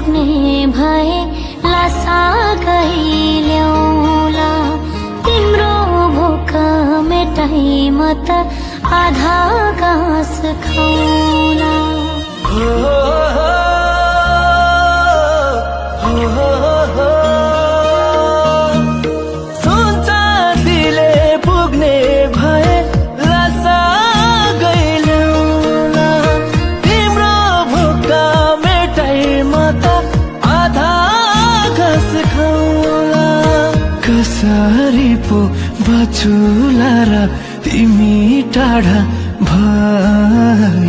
पुग्ने भए लासा ल्याउला तिम्रो भोक मेटाइ म त आधा घाँस खाउला दिले पुग्ने भए लासा ल्याउला तिम्रो भोक मेटाइ म त आधा घाँस खाउला कसरी पो बचुला र तिमी टाढा भए